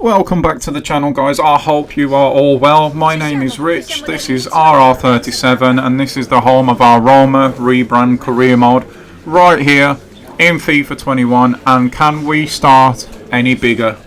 Welcome back to the channel, guys. I hope you are all well. My name is Rich, this is RR37, and this is the home of our Roma Rebrand career mode right here in FIFA 21. And can we start any bigger?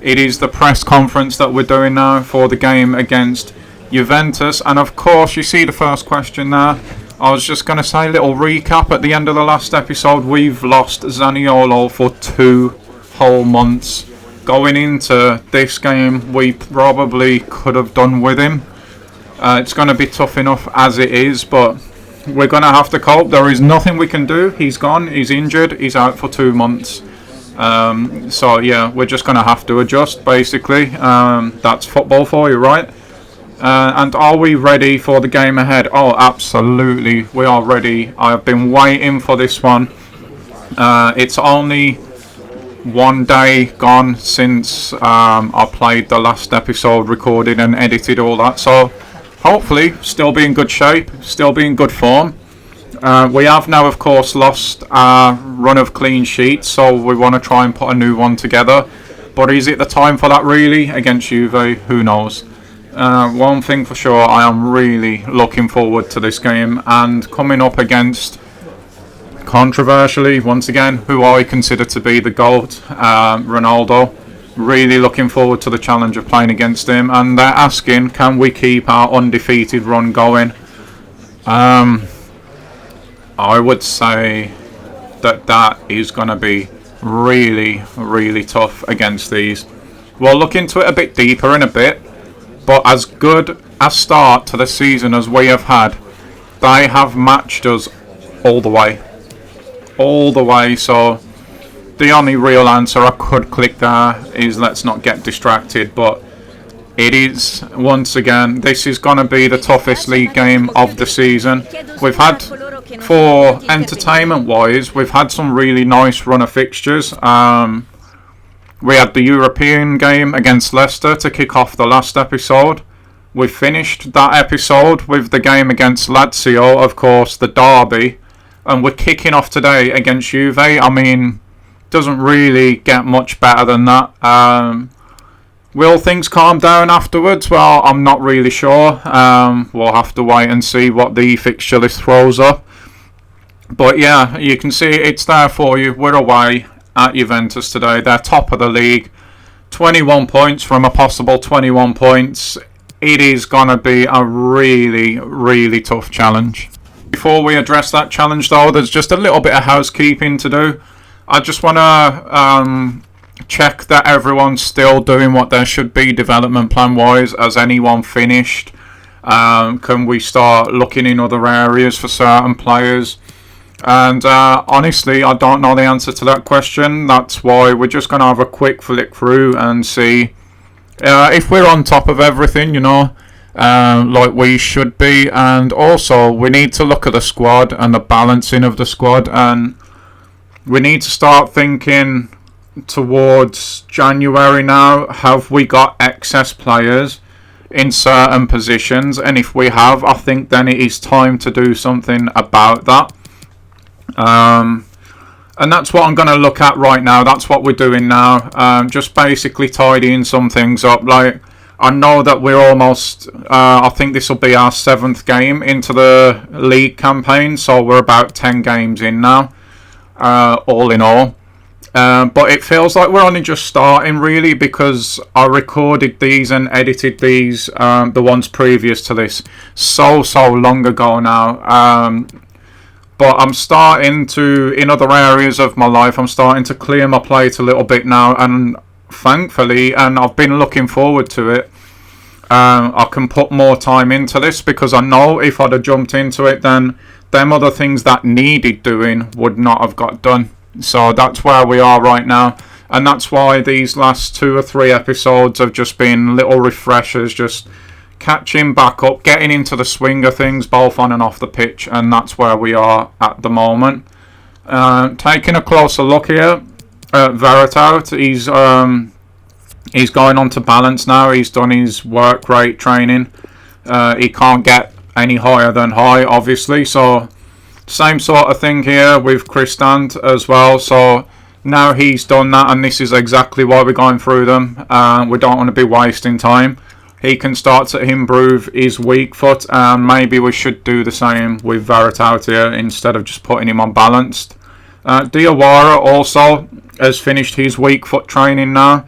It is the press conference that we're doing now for the game against Juventus, and of course you see the first question there. I was just going to say a little recap at the end of the last episode. We've lost Zaniolo for 2 whole months. Going into this game, we probably could have done with him. It's going to be tough enough as it is, but we're going to have to cope. There is nothing we can do. He's gone, he's injured, he's out for 2 months. So yeah, we're just going to have to adjust, basically. That's football for you, right? And are we ready for the game ahead? Oh, absolutely, we are ready. I have been waiting for this one. It's only 1 day gone since I played the last episode, recorded and edited all that, so hopefully still be in good shape, still be in good form. We have now of course lost our run of clean sheets, so we want to try and put a new one together, but is it the time for that really against Juve? Who knows. One thing for sure, I am really looking forward to this game, and coming up against, controversially, once again, who I consider to be the GOAT, Ronaldo. Really looking forward to the challenge of playing against him, and they're asking, can we keep our undefeated run going? I would say that is going to be really tough against these. We'll look into it a bit deeper in a bit, but as good a start to the season as we have had, they have matched us all the way. So the only real answer I could click there is let's not get distracted, but it is, once again, this is going to be the toughest league game of the season. We've had, for entertainment wise, we've had some really nice run of fixtures. We had the European game against Leicester to kick off the last episode. We finished that episode with the game against Lazio, of course, the derby. And we're kicking off today against Juve. I mean, doesn't really get much better than that. Will things calm down afterwards? Well, I'm not really sure. We'll have to wait and see what the fixture list throws up. But yeah, you can see it's there for you. We're away at Juventus today. They're top of the league. 21 points from a possible 21 points. It is going to be a really tough challenge. Before we address that challenge though, there's just a little bit of housekeeping to do. I just want to check that everyone's still doing what there should be development plan wise. Has anyone finished? Can we start looking in other areas for certain players? And honestly, I don't know the answer to that question. That's why we're just going to have a quick flick through and see if we're on top of everything, you know. Like we should be, and also we need to look at the squad and the balancing of the squad, and we need to start thinking towards January now. Have we got excess players in certain positions? And if we have, I think then it is time to do something about that. And that's what I'm going to look at right now. That's what we're doing now. Just basically tidying some things up. Like, I know that we're almost, I think this will be our 7th game into the league campaign, so we're about 10 games in now, all in all. But it feels like we're only just starting, really, because I recorded these and edited these, the ones previous to this, so long ago now. But I'm starting to, in other areas of my life, I'm starting to clear my plate a little bit now, and thankfully, and I've been looking forward to it, I can put more time into this, because I know if I'd have jumped into it, then them other things that needed doing would not have got done. So that's where we are right now, and that's why these last 2 or 3 episodes have just been little refreshers, just catching back up, getting into the swing of things, both on and off the pitch, and that's where we are at the moment. Taking a closer look here at Veritout, he's going on to balance now. He's done his work rate training. He can't get any higher than high, obviously. So same sort of thing here with Christant as well. So Now he's done that, and this is exactly why we're going through them. We don't want to be wasting time. He can start to improve his weak foot, and maybe we should do the same with Varat here instead of just putting him on balanced. Diawara also has finished his weak foot training now.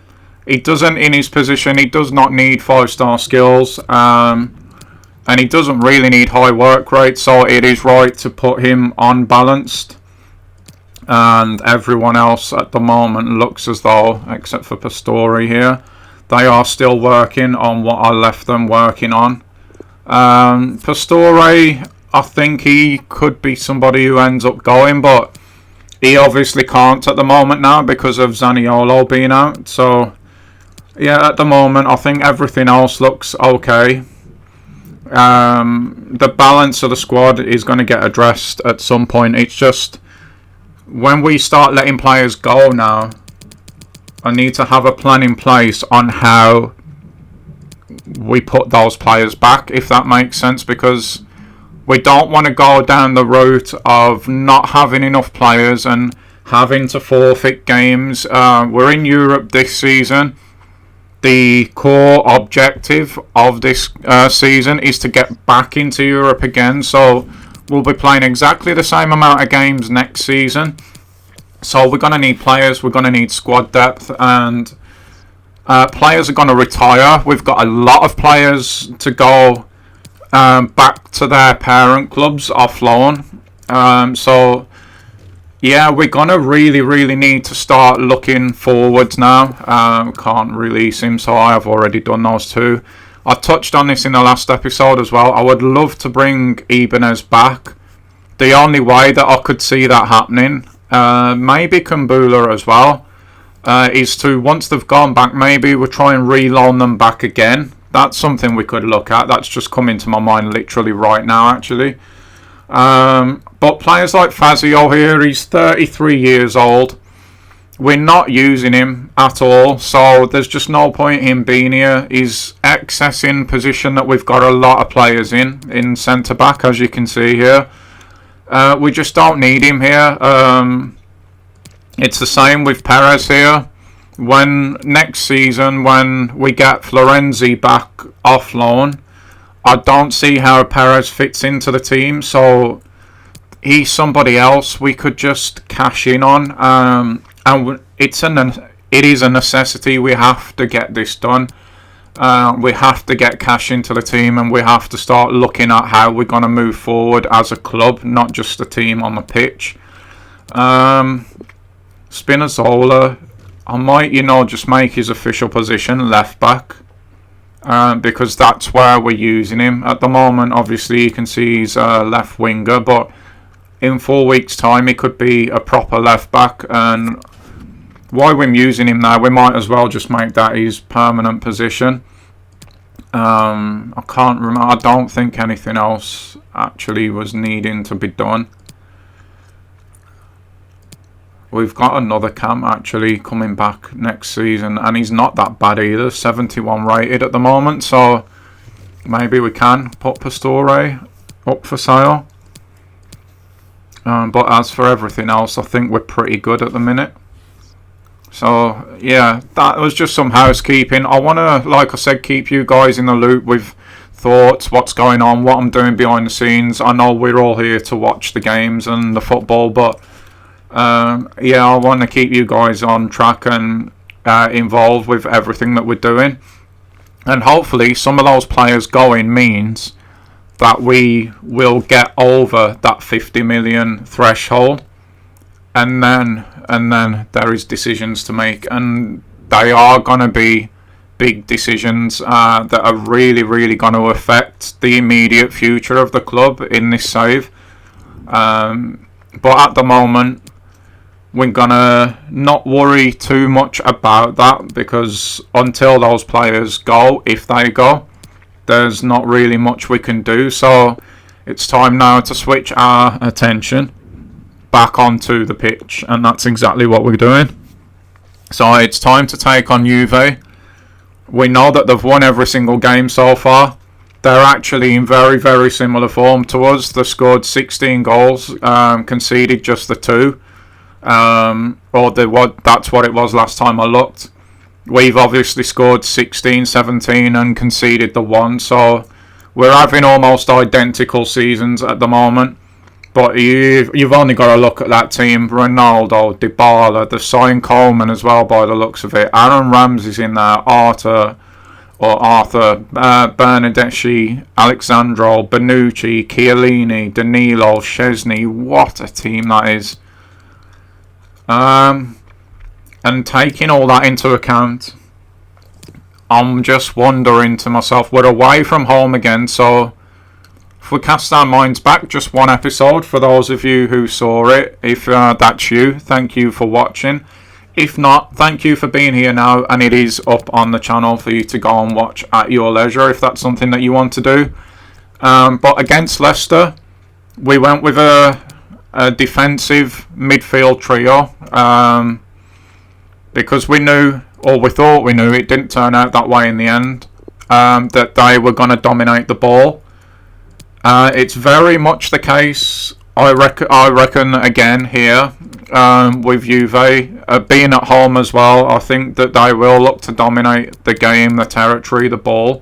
He doesn't, in his position, he does not need 5-star skills, and he doesn't really need high work rate, so it is right to put him on balanced. And everyone else at the moment looks as though, except for Pastore here, they are still working on what I left them working on. Pastore, I think he could be somebody who ends up going, but he obviously can't at the moment now because of Zaniolo being out. So, yeah, at the moment, I think everything else looks okay. The balance of the squad is going to get addressed at some point. It's just, when we start letting players go now, I need to have a plan in place on how we put those players back, if that makes sense, because we don't want to go down the route of not having enough players and having to forfeit games. We're in Europe this season. The core objective of this season is to get back into Europe again, so we'll be playing exactly the same amount of games next season. So we're going to need players, we're going to need squad depth, and players are going to retire. We've got a lot of players to go back to their parent clubs off loan. So, yeah, we're going to really need to start looking forwards now. Can't release him, so I have already done those two. I touched on this in the last episode as well. I would love to bring Ibanez back. The only way that I could see that happening, maybe Kumbula as well, is to, once they've gone back, maybe we'll try and re-loan them back again. That's something we could look at. That's just come into my mind literally right now, actually. But players like Fazio here, he's 33 years old. We're not using him at all, so there's just no point in him being here. He's accessing position that we've got a lot of players in centre-back, as you can see here. We just don't need him here. It's the same with Perez here. When next season, when we get Florenzi back off loan, I don't see how Perez fits into the team, so he's somebody else we could just cash in on. And it is a necessity. We have to get this done. We have to get cash into the team, and we have to start looking at how we're going to move forward as a club, not just the team on the pitch. Spinazzola, I might, just make his official position left back, because that's where we're using him at the moment. Obviously, you can see he's a left winger, but in 4 weeks' time, he could be a proper left back. And while we're using him now, we might as well just make that his permanent position. I can't remember. I don't think anything else actually was needing to be done. We've got another Cam actually coming back next season, and he's not that bad either. 71 rated at the moment, so maybe we can put Pastore up for sale. But as for everything else, I think we're pretty good at the minute. So, yeah, that was just some housekeeping. I want to, like I said, keep you guys in the loop with thoughts, what's going on, what I'm doing behind the scenes. I know we're all here to watch the games and the football, but yeah, I want to keep you guys on track and involved with everything that we're doing. And hopefully some of those players going means that we will get over that 50 million threshold. And then there is decisions to make, and they are going to be big decisions that are really going to affect the immediate future of the club in this save. But at the moment, we're going to not worry too much about that, because until those players go, if they go, there's not really much we can do. So it's time now to switch our attention back onto the pitch, and that's exactly what we're doing. So it's time to take on Juve. We know that they've won every single game so far. They're actually in very similar form to us. They scored 16 goals, conceded just the 2. That's what it was last time I looked. We've obviously scored 16, 17 and conceded the 1, so we're having almost identical seasons at the moment. But you've only got to look at that team. Ronaldo, Dybala, the signed Coleman as well by the looks of it. Aaron Ramsey's in there, Arthur, Bernardeschi, Alexandro, Bonucci, Chiellini, Danilo, Szczesny. What a team that is. And taking all that into account, I'm just wondering to myself, we're away from home again, so if we cast our minds back just one episode, for those of you who saw it, if that's you, thank you for watching. If not, thank you for being here now, and it is up on the channel for you to go and watch at your leisure if that's something that you want to do. But against Leicester, we went with a defensive midfield trio, because we knew, or we thought we knew, it didn't turn out that way in the end, that they were going to dominate the ball. It's very much the case, I reckon again here, with Juve, being at home as well. I think that they will look to dominate the game, the territory, the ball.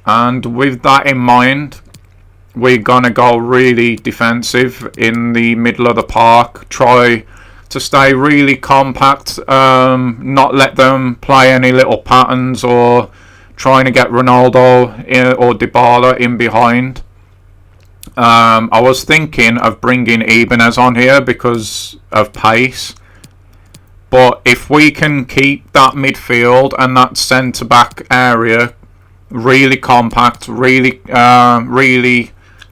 And with that in mind, we're going to go really defensive in the middle of the park. Try to stay really compact, not let them play any little patterns or trying to get Ronaldo or Dybala in behind. I was thinking of bringing Ibanez on here because of pace, but if we can keep that midfield and that centre back area really compact, really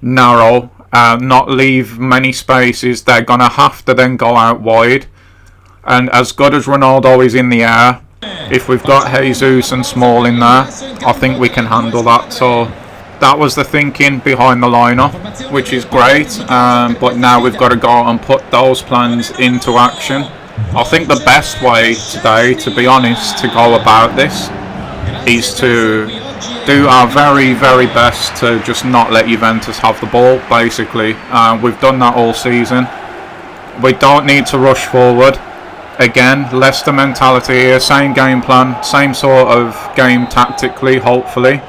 narrow, not leave many spaces, they're gonna have to then go out wide. And as good as Ronaldo is in the air, if we've got Jesus and Small in there, I think we can handle that. So that was the thinking behind the lineup, which is great, but now we've got to go and put those plans into action. I think the best way today, to be honest, to go about this is to do our very, very best to just not let Juventus have the ball, basically. We've done that all season. We don't need to rush forward. Again, Leicester mentality here, same game plan, same sort of game tactically, hopefully.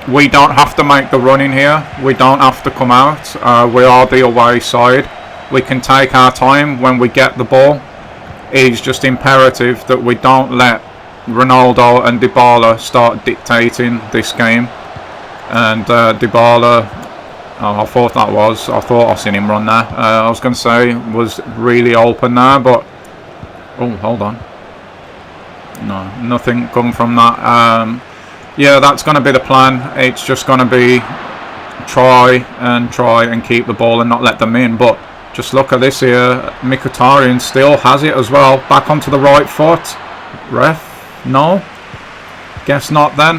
We don't have to make the run in here. We don't have to come out. We are the away side. We can take our time when we get the ball. It's just imperative that we don't let Ronaldo and Dybala start dictating this game. And Dybala, I thought I seen him run there. I was going to say was really open there, but hold on. No, nothing come from that. Yeah, that's going to be the plan. It's just going to be try and keep the ball and not let them in. But just look at this here. Mkhitaryan still has it as well. Back onto the right foot. Ref? No? Guess not then.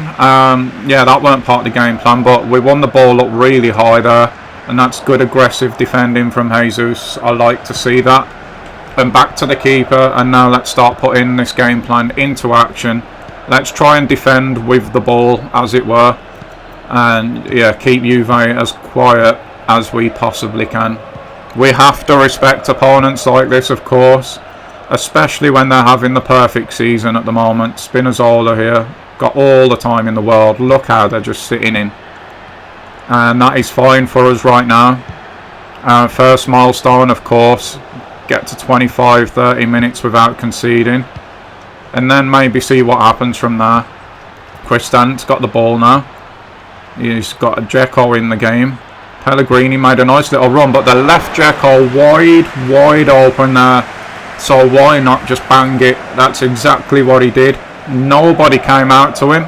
Yeah, that weren't part of the game plan, but we won the ball up really high there. And that's good aggressive defending from Jesus. I like to see that. And back to the keeper. And now let's start putting this game plan into action. Let's try and defend with the ball, as it were. And yeah, keep Juve as quiet as we possibly can. We have to respect opponents like this, of course. Especially when they're having the perfect season at the moment. Spinazzola here. Got all the time in the world. Look how they're just sitting in. And that is fine for us right now. First milestone, of course. Get to 25-30 minutes without conceding. And then maybe see what happens from there. Cristant's got the ball now. He's got a Dzeko in the game. Pellegrini made a nice little run, but the left Dzeko wide open there. So why not just bang it? That's exactly what he did. Nobody came out to him.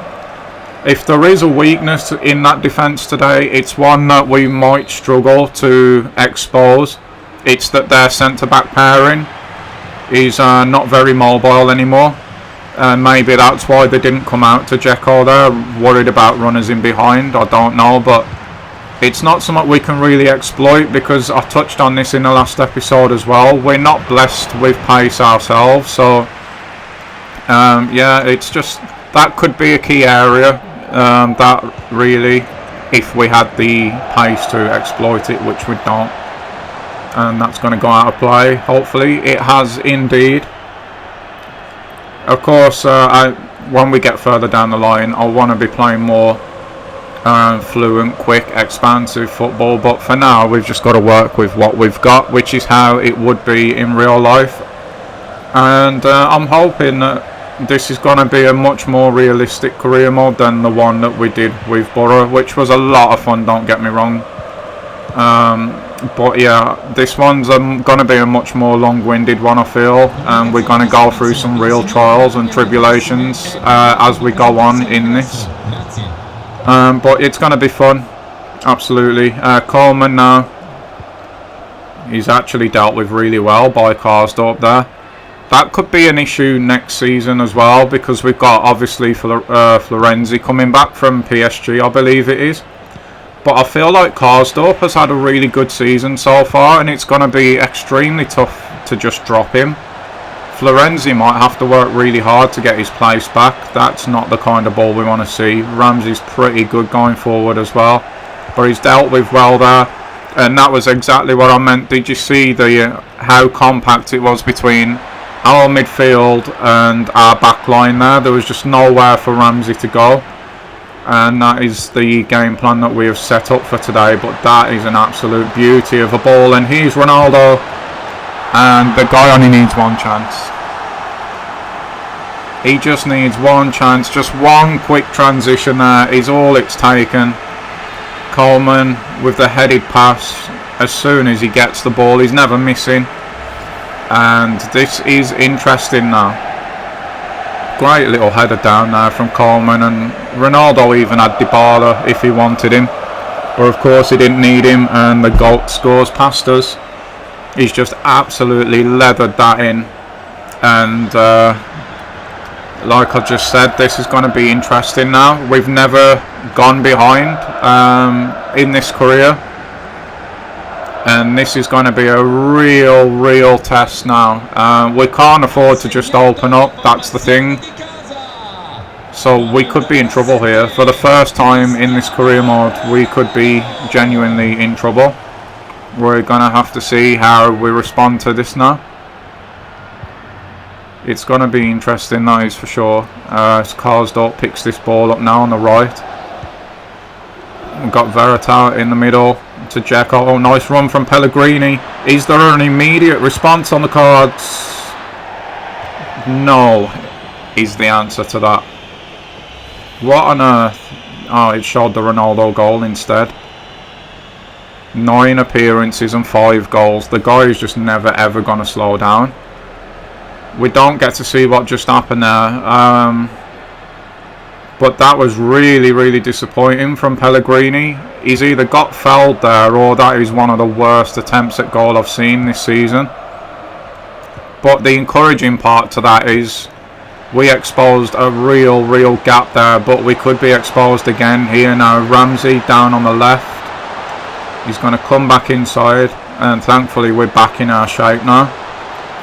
If there is a weakness in that defence today, it's one that we might struggle to expose. It's that their centre-back pairing is not very mobile anymore. And maybe that's why they didn't come out to Dzeko there, worried about runners in behind. I don't know, but it's not something we can really exploit, because I touched on this in the last episode as well. We're not blessed with pace ourselves, so yeah, it's just that could be a key area that really, if we had the pace to exploit it, which we don't. and that's going to go out of play. Hopefully it has indeed. Of course, when we get further down the line, I want to be playing more fluent, quick, expansive football, but for now we've just got to work with what we've got, which is how it would be in real life. And I'm hoping that this is going to be a much more realistic career mode than the one that we did with Borough, which was a lot of fun, don't get me wrong. But yeah, this one's going to be a much more long-winded one, I feel, and we're going to go through some real trials and tribulations as we go on in this. But it's going to be fun, absolutely. Coleman now, he's actually dealt with really well by Karsdorp there. That could be an issue next season as well, because we've got obviously Florenzi coming back from PSG, I believe it is. But I feel like Karsdorp has had a really good season so far, and it's going to be extremely tough to just drop him. Florenzi might have to work really hard to get his place back. That's not the kind of ball we want to see. Ramsey's pretty good going forward as well, but he's dealt with well there, and that was exactly what I meant. Did you see how compact it was between our midfield and our back line there? There was just nowhere for Ramsey to go. And that is the game plan that we have set up for today. But that is an absolute beauty of a ball. And here's Ronaldo. And the guy only needs one chance. He just needs one chance. Just one quick transition there is all it's taken. Coleman with the headed pass. As soon as he gets the ball, he's never missing. And this is interesting now. Great little header down there from Coleman, and Ronaldo even had Dybala if he wanted him, but of course he didn't need him, and the GOAT scores past us. He's just absolutely leathered that in, and like I just said, this is going to be interesting now. We've never gone behind in this career, and this is going to be a real test now. We can't afford to just open up, that's the thing. So we could be in trouble here. For the first time in this career mode, we could be genuinely in trouble. We're going to have to see how we respond to this now. It's going to be interesting, that is for sure. Karsdorp picks this ball up now on the right. We've got Verita in the middle to Dzeko. Oh, nice run from Pellegrini. Is there an immediate response on the cards? No, is the answer to that. What on earth? Oh, it showed the Ronaldo goal instead. 9 appearances and 5 goals. The guy is just never ever going to slow down. We don't get to see what just happened there. But that was really disappointing from Pellegrini. He's either got fouled there, or that is one of the worst attempts at goal I've seen this season. But the encouraging part to that is we exposed a real gap there, but we could be exposed again here now. Ramsey down on the left. He's going to come back inside, and thankfully we're back in our shape now.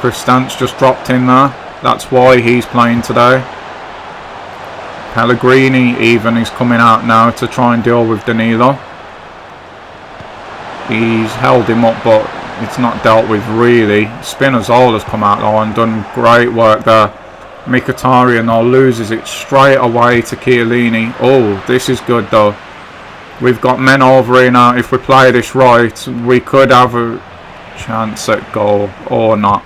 Cristance just dropped in there. That's why he's playing today. Pellegrini even is coming out now to try and deal with Danilo. He's held him up, but it's not dealt with really. Spinazzola's come out though and done great work there. Mkhitaryan though loses it straight away to Chiellini. Oh, this is good though. We've got men over here now. If we play this right, we could have a chance at goal or not.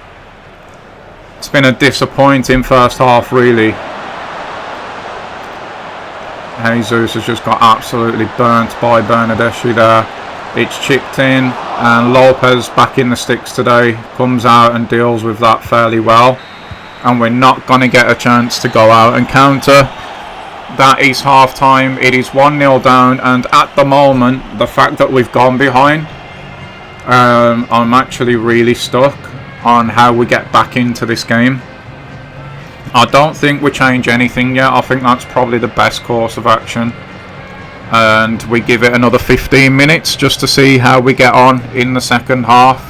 It's been a disappointing first half really. Jesus has just got absolutely burnt by Bernardeschi there. It's chipped in, and Lopez back in the sticks today comes out and deals with that fairly well, and we're not going to get a chance to go out and counter. That is half time. It is 1-0 down, and at the moment the fact that we've gone behind, I'm actually really stuck on how we get back into this game. I don't think we change anything yet. I think that's probably the best course of action. And we give it another 15 minutes just to see how we get on in the second half.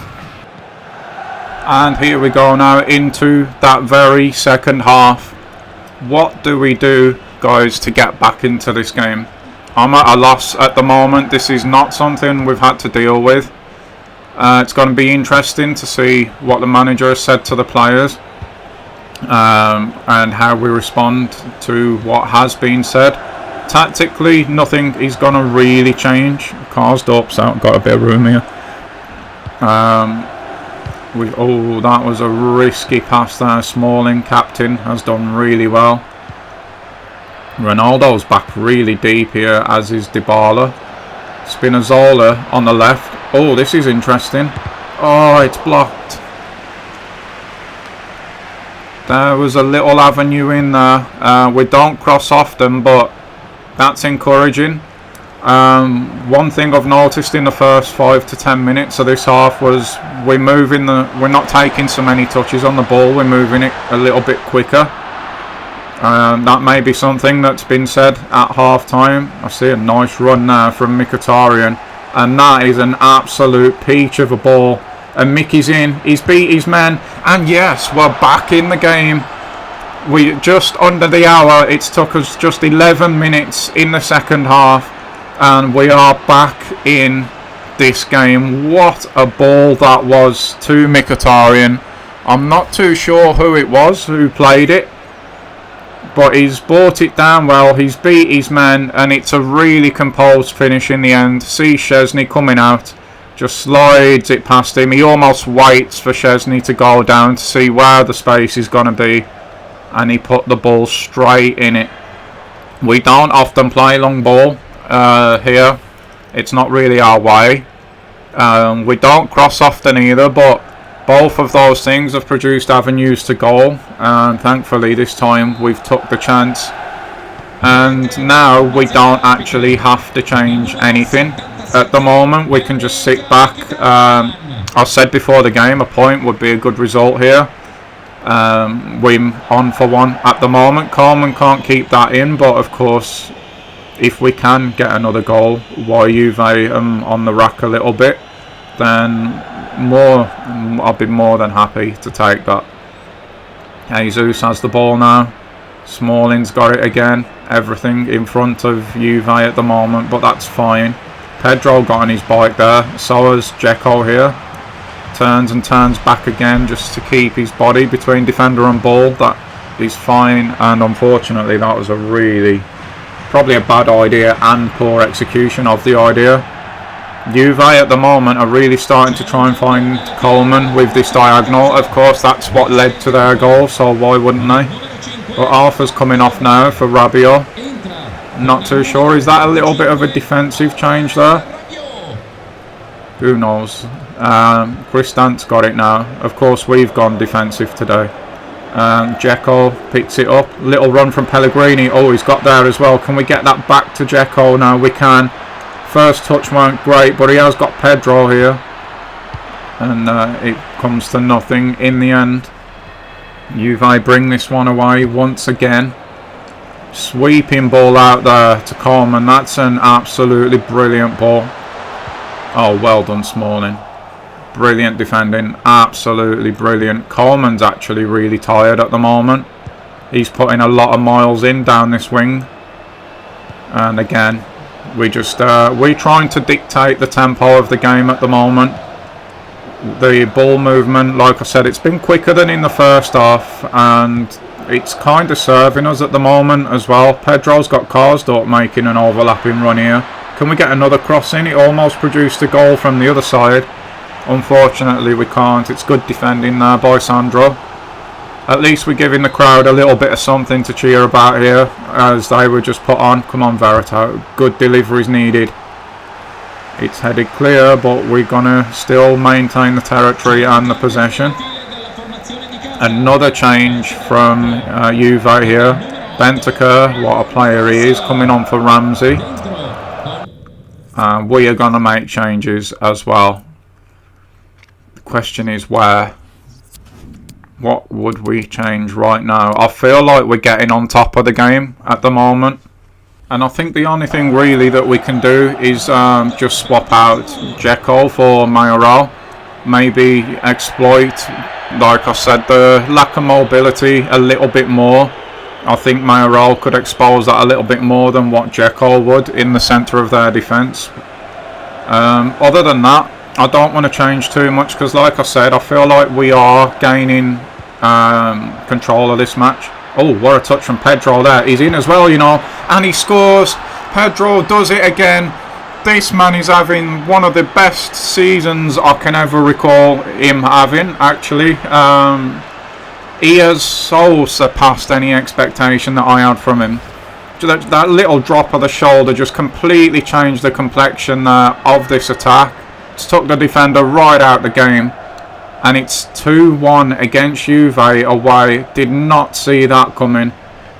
And here we go now into that very second half. What do we do, guys, to get back into this game? I'm at a loss at the moment. This is not something we've had to deal with. It's going to be interesting to see what the manager has said to the players and how we respond to what has been said. Tactically, nothing is going to really change. Car's up, so I've got a bit of room here. Oh, that was a risky pass there. Smalling, captain, has done really well. Ronaldo's back really deep here, as is Dybala. Spinazzola on the left. Oh, this is interesting. Oh, it's blocked. There was a little avenue in there. We don't cross often, but that's encouraging. One thing I've noticed in the first 5 to 10 minutes of this half was we're not taking so many touches on the ball. We're moving it a little bit quicker. That may be something that's been said at half time. I see a nice run now from Mkhitaryan, and that is an absolute peach of a ball. And Mickey's in, he's beat his men, and yes, we're back in the game. We just under the hour. It's took us just 11 minutes in the second half, and we are back in this game. What a ball that was to Mkhitaryan. I'm not too sure who it was who played it, but he's brought it down well. He's beat his men, and it's a really composed finish in the end. See Szczesny coming out, just slides it past him. He almost waits for Szczesny to go down to see where the space is going to be, and he put the ball straight in it. We don't often play long ball here. It's not really our way. We don't cross often either, but both of those things have produced avenues to goal, and thankfully this time we've took the chance, and now we don't actually have to change anything. At the moment we can just sit back. I said before the game a point would be a good result here. We're on for one at the moment. Coleman can't keep that in, but of course if we can get another goal while Juve on the rack a little bit, then I'll be more than happy to take that. Jesus has the ball now. Smalling's got it again. Everything in front of Juve at the moment, but that's fine. Pedro got on his bike there. So has Dzeko here. Turns and turns back again just to keep his body between defender and ball. That is fine, and unfortunately that was probably a bad idea and poor execution of the idea. Juve at the moment are really starting to try and find Coleman with this diagonal. Of course that's what led to their goal, so why wouldn't they? But Arthur's coming off now for Rabiot. Not too sure, is that a little bit of a defensive change there? Who knows? Cristant's got it now. Of course we've gone defensive today. Dzeko picks it up. Little run from Pellegrini. Oh, he's got there as well. Can we get that back to Dzeko now? We can. First touch weren't great, but he has got Pedro here, and it comes to nothing in the end. Juve bring this one away once again. Sweeping ball out there to Coleman. That's an absolutely brilliant ball. Oh, well done, Smalling. Brilliant defending. Absolutely brilliant. Coleman's actually really tired at the moment. He's putting a lot of miles in down this wing. And again, we're trying to dictate the tempo of the game at the moment. The ball movement, like I said, it's been quicker than in the first half, and it's kind of serving us at the moment as well. Pedro's got Karsdorp making an overlapping run here. Can we get another cross in? It almost produced a goal from the other side. Unfortunately we can't. It's good defending there by Sandro. At least we're giving the crowd a little bit of something to cheer about here, as they were just put on. Come on, Verito. Good deliveries needed. It's headed clear, but we're going to still maintain the territory and the possession. Another change from Juve here. Bentancur, what a player he is, coming on for Ramsey. We are going to make changes as well. The question is where? What would we change right now? I feel like we're getting on top of the game at the moment, and I think the only thing really that we can do is just swap out Dzeko for Mayoral. Maybe exploit, like I said, the lack of mobility a little bit more. I think Mayoral could expose that a little bit more than what Dzeko would in the centre of their defence. Other than that, I don't want to change too much because, like I said, I feel like we are gaining control of this match. Oh, what a touch from Pedro there. He's in as well, you know, and he scores. Pedro does it again. This man is having one of the best seasons I can ever recall him having, actually. He has so surpassed any expectation that I had from him. That little drop of the shoulder just completely changed the complexion of this attack. It's took the defender right out the game. And it's 2-1 against Juve away. Did not see that coming.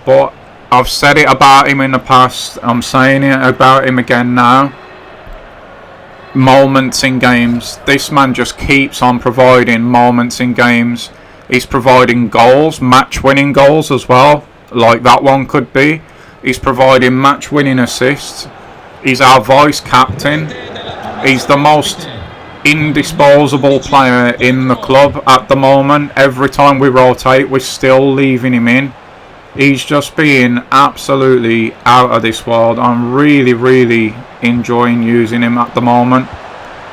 But I've said it about him in the past. I'm saying it about him again now. Moments in games. This man just keeps on providing moments in games. He's providing goals, match-winning goals as well. Like that one could be. He's providing match-winning assists. He's our vice-captain. He's the most indisposable player in the club at the moment. Every time we rotate, we're still leaving him in. He's just being absolutely out of this world. I'm really enjoying using him at the moment.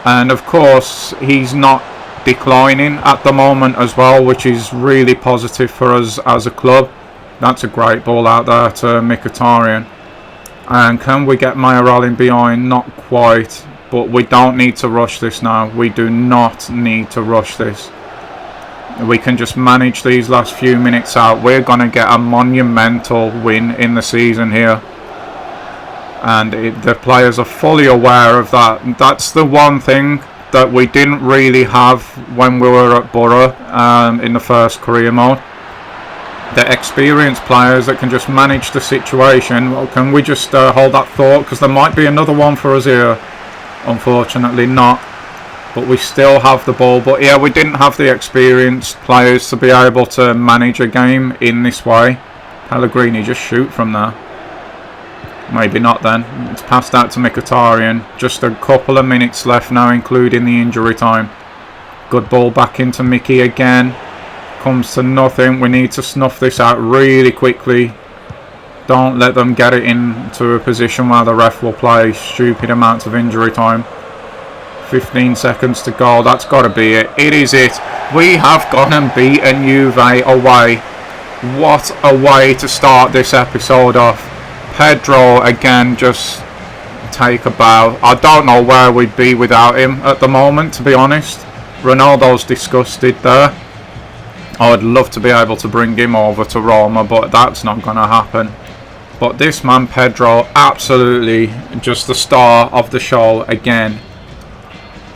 And of course, he's not declining at the moment as well, which is really positive for us as a club. That's a great ball out there to Mkhitaryan. And can we get Mayoral in behind? Not quite. But we don't need to rush this now. We do not need to rush this. We can just manage these last few minutes out. We're going to get a monumental win in the season here. And the players are fully aware of that. That's the one thing that we didn't really have when we were at Borough in the first career mode. The experienced players that can just manage the situation. Well, can we just hold that thought? Because there might be another one for us here. Unfortunately not, but we still have the ball. But yeah, we didn't have the experienced players to be able to manage a game in this way. Pellegrini just shoot from there. Maybe not then. It's passed out to Mkhitaryan. Just a couple of minutes left now, including the injury time. Good ball back into Mickey again. Comes to nothing. We need to snuff this out really quickly. Don't let them get it into a position where the ref will play stupid amounts of injury time. 15 seconds to go. That's got to be it. It is it. We have gone and beaten Juve away. What a way to start this episode off. Pedro again, just take a bow. I don't know where we'd be without him at the moment, to be honest. Ronaldo's disgusted there. I would love to be able to bring him over to Roma, but that's not going to happen. But this man, Pedro, absolutely just the star of the show again.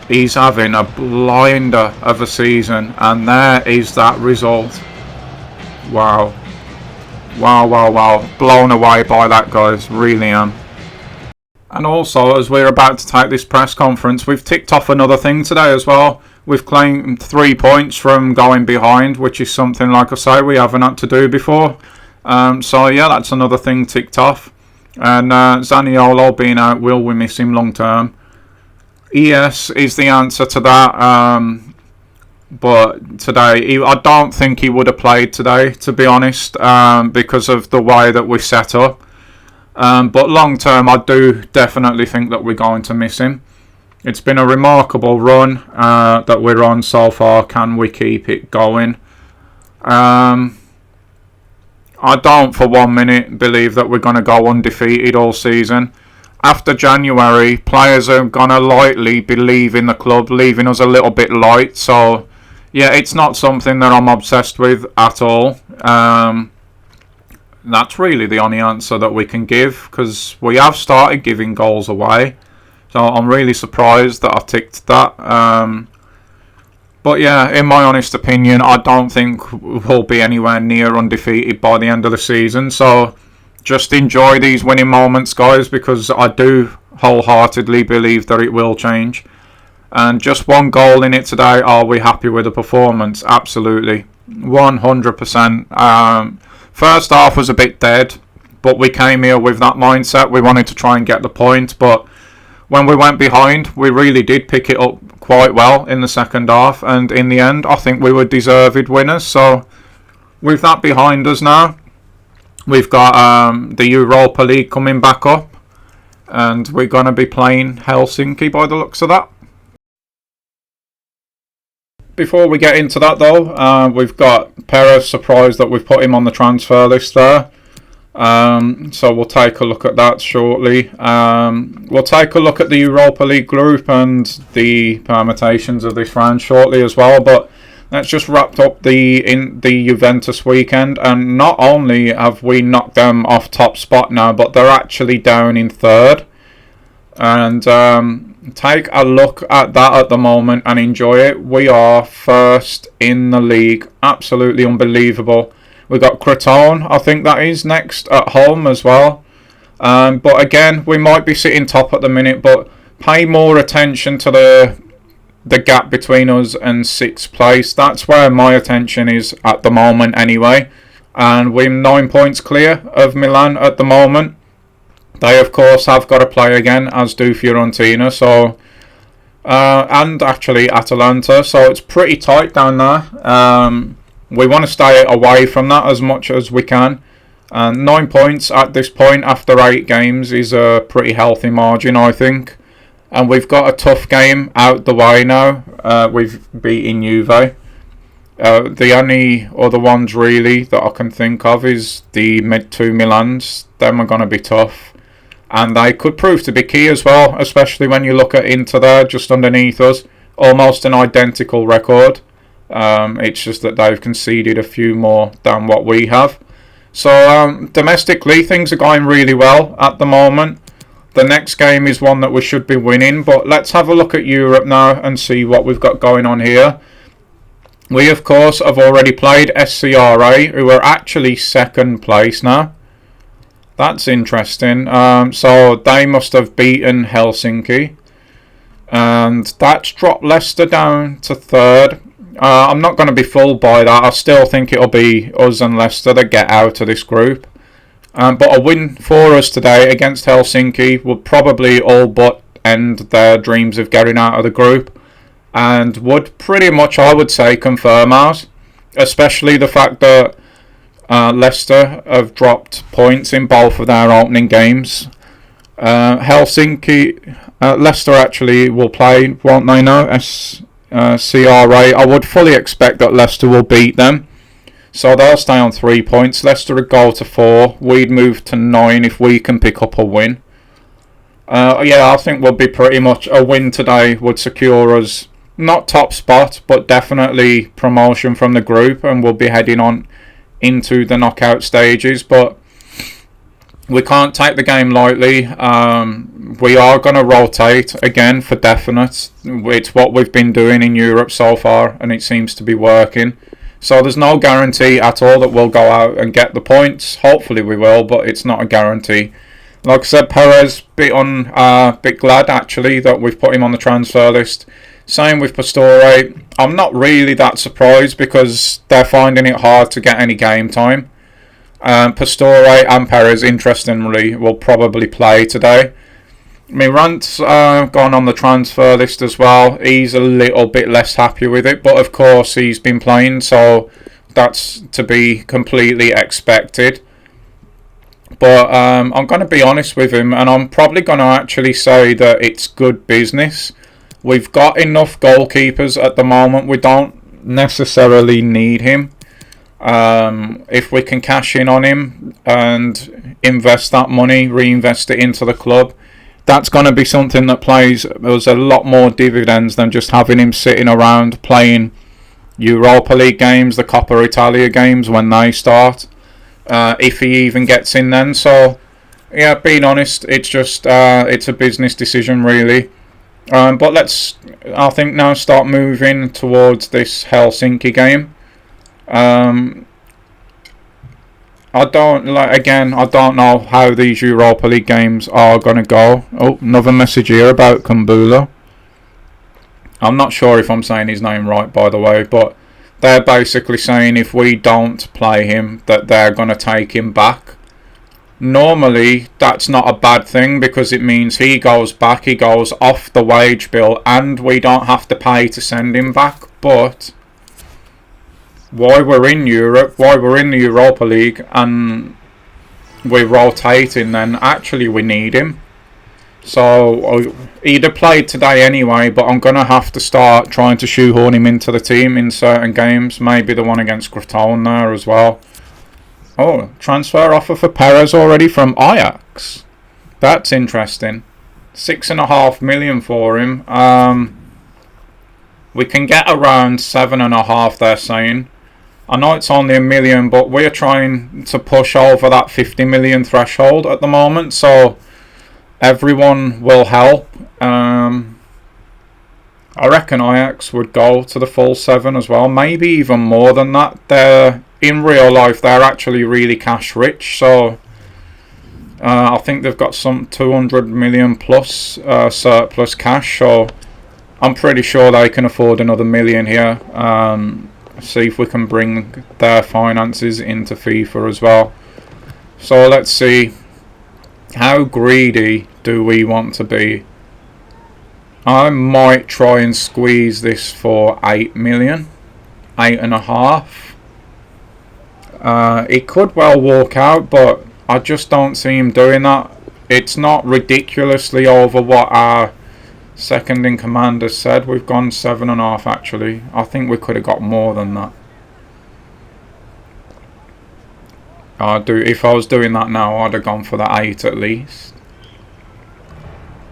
He's having a blinder of a season, and there is that result. Wow. Wow. Blown away by that, guys. Really am. And also, as we're about to take this press conference, we've ticked off another thing today as well. We've claimed 3 points from going behind, which is something, like I say, we haven't had to do before. So yeah, that's another thing ticked off. And Zaniolo being out, will we miss him long term? Yes is the answer to that. But today, I don't think he would have played today, to be honest, because of the way that we set up. But long term, I do definitely think that we're going to miss him. It's been a remarkable run that we're on so far. Can we keep it going? I don't for 1 minute believe that we're going to go undefeated all season. After January, players are going to lightly be leaving the club, leaving us a little bit light. So, yeah, it's not something that I'm obsessed with at all. That's really the only answer that we can give, because we have started giving goals away. So I'm really surprised that I ticked that. But yeah, in my honest opinion, I don't think we'll be anywhere near undefeated by the end of the season. So just enjoy these winning moments, guys, because I do wholeheartedly believe that it will change. And just 1 goal in it today. Are we happy with the performance? Absolutely. 100%. First half was a bit dead, but we came here with that mindset. We wanted to try and get the point, but when we went behind, we really did pick it up quite well in the second half, and in the end, I think we were deserved winners. So with that behind us now, we've got the Europa League coming back up, and we're going to be playing Helsinki by the looks of that. before we get into that though, we've got Perez surprised that we've put him on the transfer list there. So we'll take a look at that shortly. We'll take a look at the Europa League group and the permutations of this round shortly as well. But that's just wrapped up the Juventus weekend, and not only have we knocked them off top spot now, but they're actually down in third. And take a look at that at the moment and enjoy it. We are first in the league. Absolutely unbelievable. We've got Crotone, I think that is, next at home as well. But again, we might be sitting top at the minute, but pay more attention to the gap between us and 6th place. That's where my attention is at the moment anyway. And we're 9 points clear of Milan at the moment. They of course have got to play again, as do Fiorentina, so and actually Atalanta, so it's pretty tight down there. We want to stay away from that as much as we can. 9 points at this point after 8 games is a pretty healthy margin, I think. And we've got a tough game out the way now. We've beaten Juve. The only other ones really that I can think of is the mid-2 Milans. Them are going to be tough. And they could prove to be key as well, especially when you look at Inter there, just underneath us. Almost an identical record. It's just that they've conceded a few more than what we have. So domestically, things are going really well at the moment. The next game is one that we should be winning. But let's have a look at Europe now and see what we've got going on here. We, of course, have already played SCRA, who are actually 2nd place now. That's interesting. So they must have beaten Helsinki. And that's dropped Leicester down to 3rd. I'm not going to be fooled by that. I still think it'll be us and Leicester that get out of this group. But a win for us today against Helsinki would probably all but end their dreams of getting out of the group. And would pretty much, I would say, confirm ours. Especially the fact that Leicester have dropped points in both of their opening games. Leicester actually will play, won't they now? CRA. I would fully expect that Leicester will beat them. So they'll stay on 3 points. Leicester would go to 4. We'd move to 9 if we can pick up a win. Yeah, I think we'll be pretty much a win today would secure us not top spot, but definitely promotion from the group, and we'll be heading on into the knockout stages. But we can't take the game lightly. We are going to rotate again for definite. It's what we've been doing in Europe so far, and it seems to be working. So there's no guarantee at all that we'll go out and get the points. Hopefully we will, but it's not a guarantee. Like I said, Perez, bit glad actually that we've put him on the transfer list. Same with Pastore. I'm not really that surprised because they're finding it hard to get any game time. Pastore and Perez, interestingly, will probably play today. Mirant's gone on the transfer list as well. He's a little bit less happy with it, but of course he's been playing, so that's to be completely expected. But I'm going to be honest with him, and I'm probably going to actually say that it's good business. We've got enough goalkeepers at the moment. We don't necessarily need him. If we can cash in on him and invest that money, reinvest it into the club, that's going to be something that plays us a lot more dividends than just having him sitting around playing Europa League games, the Coppa Italia games when they start, if he even gets in then. So yeah, being honest, it's just it's a business decision really. But let's, I think, now start moving towards this Helsinki game. I don't know how these Europa League games are going to go. Oh, another message here about Kumbula. I'm not sure if I'm saying his name right, by the way, but they're basically saying if we don't play him, that they're going to take him back. Normally, that's not a bad thing because it means he goes back, he goes off the wage bill, and we don't have to pay to send him back. But why we're in Europe, why we're in the Europa League, and we're rotating, then actually we need him. So he'd have played today anyway, but I'm going to have to start trying to shoehorn him into the team in certain games. Maybe the one against Crotone there as well. Oh, transfer offer for Perez already from Ajax. That's interesting. 6.5 million for him. We can get around 7.5, they're saying. I know it's only 1 million, but we're trying to push over that 50 million threshold at the moment, so everyone will help. I reckon Ajax would go to the full 7 as well, maybe even more than that. In real life, they're actually really cash rich, so I think they've got some 200 million plus surplus cash, so I'm pretty sure they can afford another 1 million here. See if we can bring their finances into FIFA as well. So let's see, how greedy do we want to be? I might try and squeeze this for 8 million, 8.5. It could well walk out, but I just don't see him doing that. It's not ridiculously over what our second in command has said. We've gone 7.5 actually. I think we could have got more than that. If I was doing that now, I'd have gone for the 8 at least.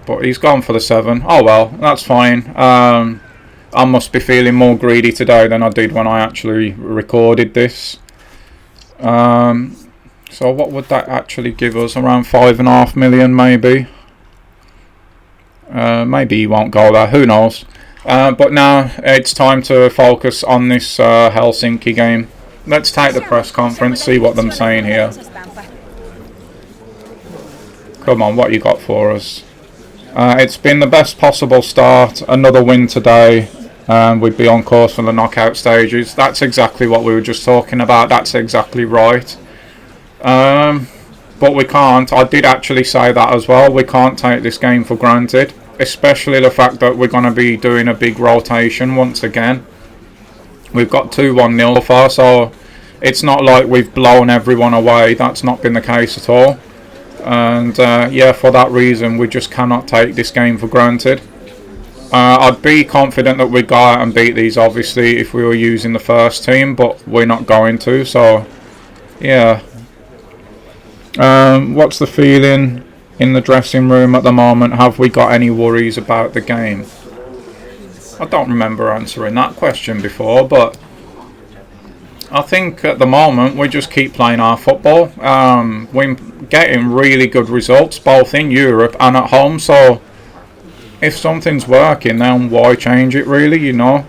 But he's gone for the 7. Oh well, that's fine. I must be feeling more greedy today than I did when I actually recorded this. So what would that actually give us? Around 5.5 million maybe. Maybe he won't go there, who knows. But now it's time to focus on this Helsinki game. Let's take the press conference, see what they're saying here. Come on, what you got for us? It's been the best possible start. Another win today. We'd be on course for the knockout stages. That's exactly what we were just talking about. That's exactly right. But we can't. I did actually say that as well. We can't take this game for granted. Especially the fact that we're going to be doing a big rotation once again. We've got 2-1-0 so far, so it's not like we've blown everyone away. That's not been the case at all. And yeah, for that reason, we just cannot take this game for granted. I'd be confident that we'd go out and beat these, obviously, if we were using the first team, but we're not going to, so yeah. What's the feeling in the dressing room at the moment? Have we got any worries about the game? I don't remember answering that question before, but I think at the moment we just keep playing our football. We're getting really good results both in Europe and at home, so if something's working, then why change it, really, you know?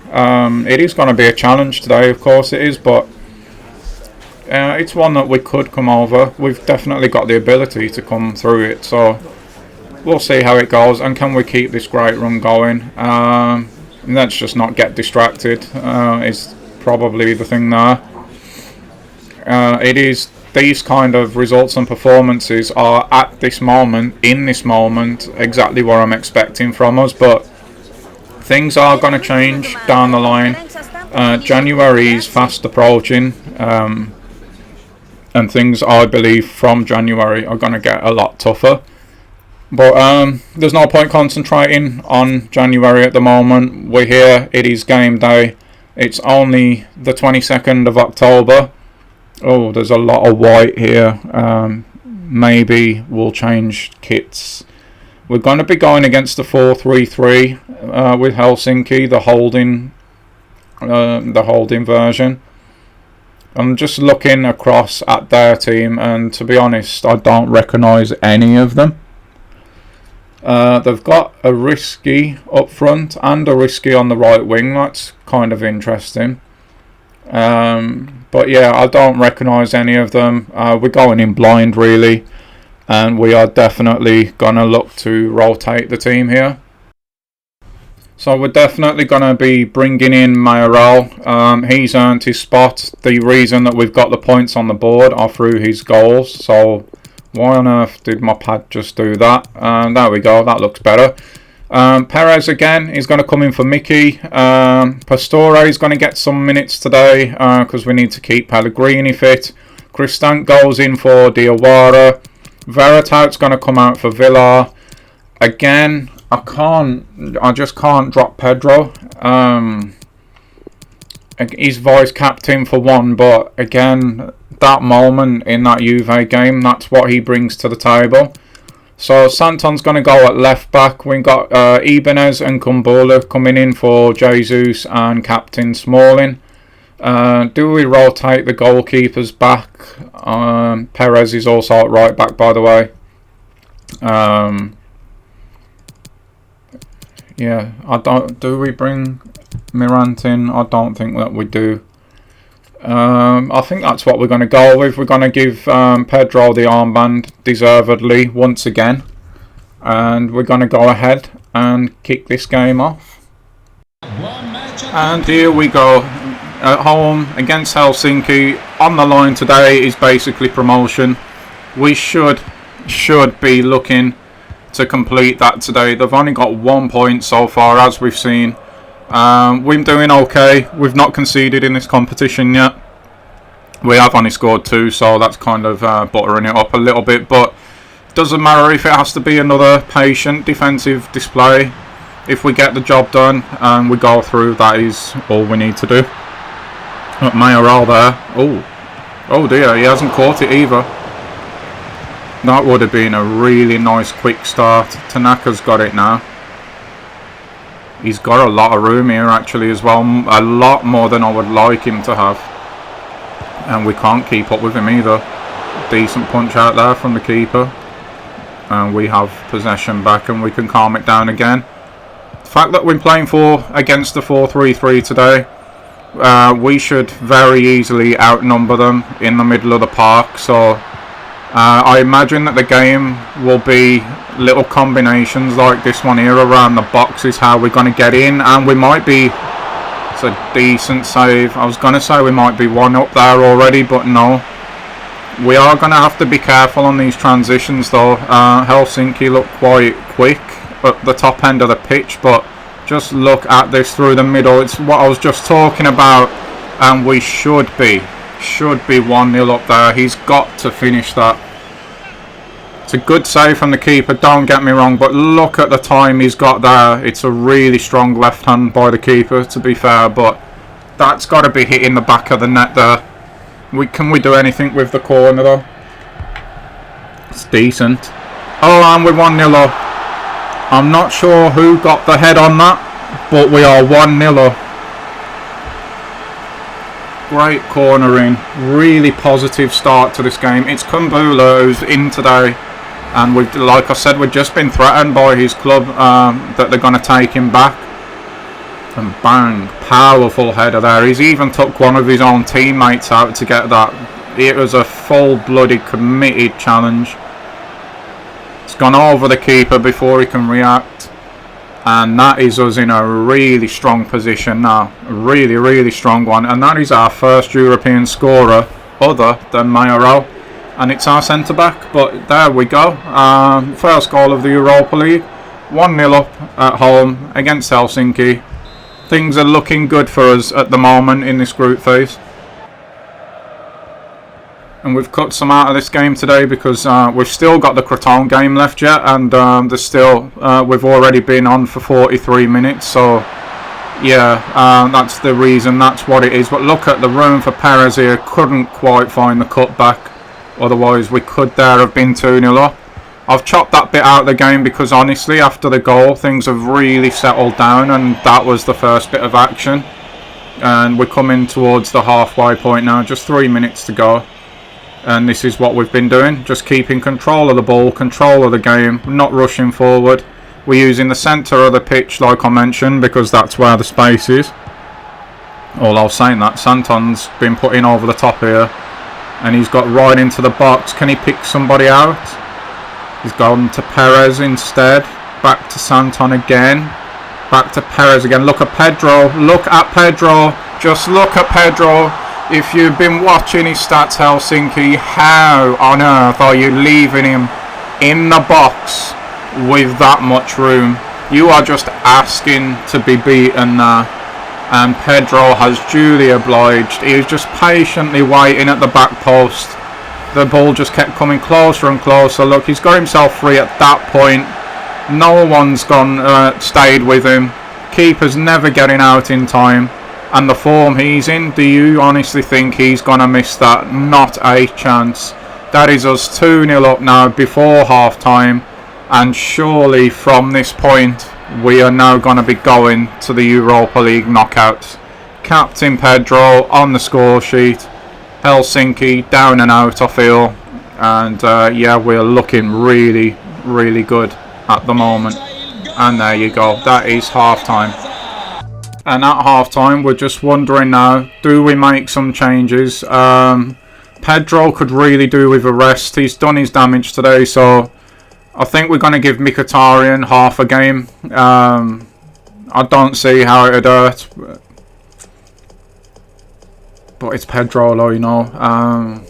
It is going to be a challenge today, of course it is, but it's one that we could come over. We've definitely got the ability to come through it, so we'll see how it goes. And can we keep this great run going? Let's just not get distracted, is probably the thing there. It is, these kind of results and performances are at this moment, in this moment, exactly what I'm expecting from us, but things are going to change down the line. January is fast approaching, and things, I believe, from January are going to get a lot tougher. But there's no point concentrating on January at the moment. We're here, it is game day. It's only the 22nd of October. Oh, there's a lot of white here. Maybe we'll change kits. We're going to be going against the 4-3-3 with Helsinki, the holding version. I'm just looking across at their team, and to be honest, I don't recognise any of them. They've got a risky up front and a risky on the right wing. That's kind of interesting. But yeah, I don't recognise any of them. We're going in blind, really, and we are definitely going to look to rotate the team here. So we're definitely going to be bringing in Mayoral. He's earned his spot. The reason that we've got the points on the board are through his goals. So why on earth did my pad just do that? There we go. That looks better. Perez again is going to come in for Mickey. Pastore is going to get some minutes today because we need to keep Pellegrini fit. Cristante goes in for Diawara. Veritaut's going to come out for Villar. again, I just can't drop Pedro. He's vice captain for one, but again, that moment in that Juve game, that's what he brings to the table. So Santon's going to go at left back. We've got Ibanez and Kumbula coming in for Jesus and Captain Smalling. Do we rotate the goalkeepers back? Perez is also at right back, by the way. Yeah, do we bring Mirant in? I don't think that we do. I think that's what we're going to go with. We're going to give Pedro the armband, deservedly, once again. And we're going to go ahead and kick this game off. And here we go. At home against Helsinki. On the line today is basically promotion. We should be looking to complete that today. They've only got 1 point so far, as we've seen. We're doing okay. We've not conceded in this competition yet. We have only scored 2, so that's kind of buttering it up a little bit. But it doesn't matter if it has to be another patient defensive display. If we get the job done and we go through, that is all we need to do. Mayoral there. Oh dear, he hasn't caught it either. That would have been a really nice quick start. Tanaka's got it now. He's got a lot of room here actually as well. A lot more than I would like him to have. And we can't keep up with him either. Decent punch out there from the keeper. And we have possession back and we can calm it down again. The fact that we're playing against the 4-3-3 today, we should very easily outnumber them in the middle of the park. So I imagine that the game will be little combinations like this one here around the box is how we're going to get in, and we might be. It's a decent save. I was going to say we might be 1 up there already, but no. We are going to have to be careful on these transitions though. Helsinki look quite quick at the top end of the pitch, but just look at this through the middle. It's what I was just talking about, and we should be 1-0 up there. He's got to finish that. It's a good save from the keeper, don't get me wrong, but look at the time he's got there. It's a really strong left hand by the keeper, to be fair, but that's got to be hitting the back of the net there. Can we do anything with the corner though? It's decent. Oh, and we're 1-0 up. I'm not sure who got the head on that, but we are 1-0 up. Great cornering, really positive start to this game. It's Kumbula who's in today, and we've, like I said, we've just been threatened by his club that they're going to take him back. And bang, powerful header there. He's even took one of his own teammates out to get that. It was a full-blooded, committed challenge. It's gone over the keeper before he can react. And that is us in a really strong position now. A really, really strong one. And that is our first European scorer other than Mayoral. And it's our centre-back. But there we go. First goal of the Europa League. 1-0 up at home against Helsinki. Things are looking good for us at the moment in this group phase. And we've cut some out of this game today because we've still got the Crotone game left yet, and there's still we've already been on for 43 minutes. So yeah, that's the reason. That's what it is. But look at the room for Perez here. Couldn't quite find the cutback. Otherwise, we could there have been 2-0 up. I've chopped that bit out of the game because honestly, after the goal, things have really settled down, and that was the first bit of action. And we're coming towards the halfway point now. Just 3 minutes to go. And this is what we've been doing, just keeping control of the ball, control of the game, not rushing forward. We're using the centre of the pitch like I mentioned because that's where the space is. Although saying that, Santon's been put in over the top here and he's got right into the box. Can he pick somebody out? He's gone to Perez instead, back to Santon again, back to Perez again. Look at Pedro, just look at Pedro. If you've been watching his stats, Helsinki, how on earth are you leaving him in the box with that much room? You are just asking to be beaten there. And Pedro has duly obliged. He was just patiently waiting at the back post. The ball just kept coming closer and closer. Look, he's got himself free at that point. No one's stayed with him. Keeper's never getting out in time. And the form he's in, do you honestly think he's going to miss that? Not a chance. That is us 2-0 up now before half time. And surely from this point, we are now going to be going to the Europa League knockouts. Captain Pedro on the score sheet. Helsinki down and out, I feel. And yeah, we're looking really, really good at the moment. And there you go. That is half time. And at half time, we're just wondering now, do we make some changes? Pedro could really do with a rest. He's done his damage today, so I think we're going to give Mkhitaryan half a game. I don't see how it'd hurt. But it's Pedro, though, you know.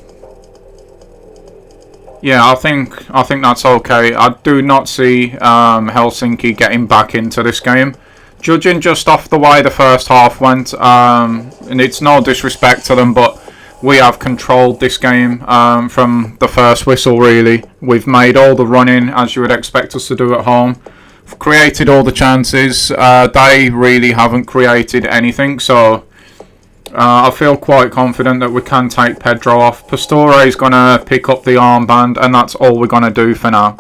Yeah, I think that's okay. I do not see Helsinki getting back into this game. Judging just off the way the first half went, and it's no disrespect to them, but we have controlled this game from the first whistle, really. We've made all the running, as you would expect us to do at home. We've created all the chances. They really haven't created anything, so I feel quite confident that we can take Pedro off. Pastore is going to pick up the armband, and that's all we're going to do for now.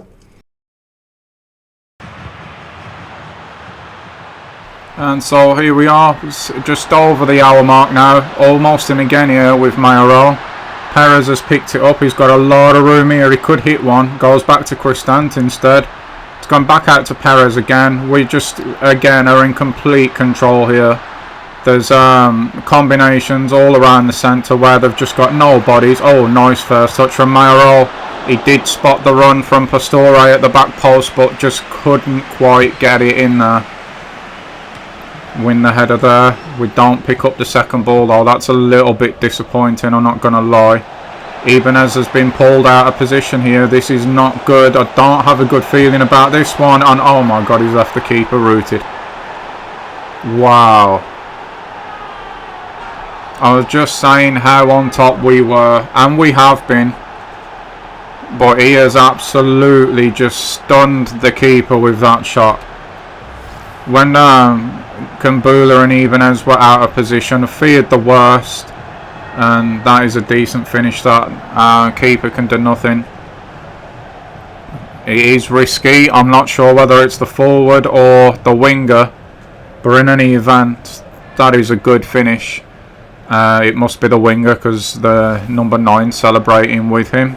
And so here we are, just over the hour mark now, almost in again here with Mayoral. Perez has picked it up, he's got a lot of room here, he could hit one, goes back to Cristante instead. It's gone back out to Perez again. We just, again, are in complete control here. There's combinations all around the centre where they've just got no bodies. Oh, nice first touch from Mayoral. He did spot the run from Pastore at the back post, but just couldn't quite get it in there. Win the header there. We don't pick up the second ball though. That's a little bit disappointing, I'm not going to lie. Ibanez has been pulled out of position here. This is not good. I don't have a good feeling about this one. And oh my god, he's left the keeper rooted. Wow. I was just saying how on top we were. And we have been. But he has absolutely just stunned the keeper with that shot. When Kumbula and Ibanez were out of position, I feared the worst, and that is a decent finish. That keeper can do nothing. It is risky. I'm not sure whether it's the forward or the winger, but in any event, that is a good finish. It must be the winger because the number 9 celebrating with him.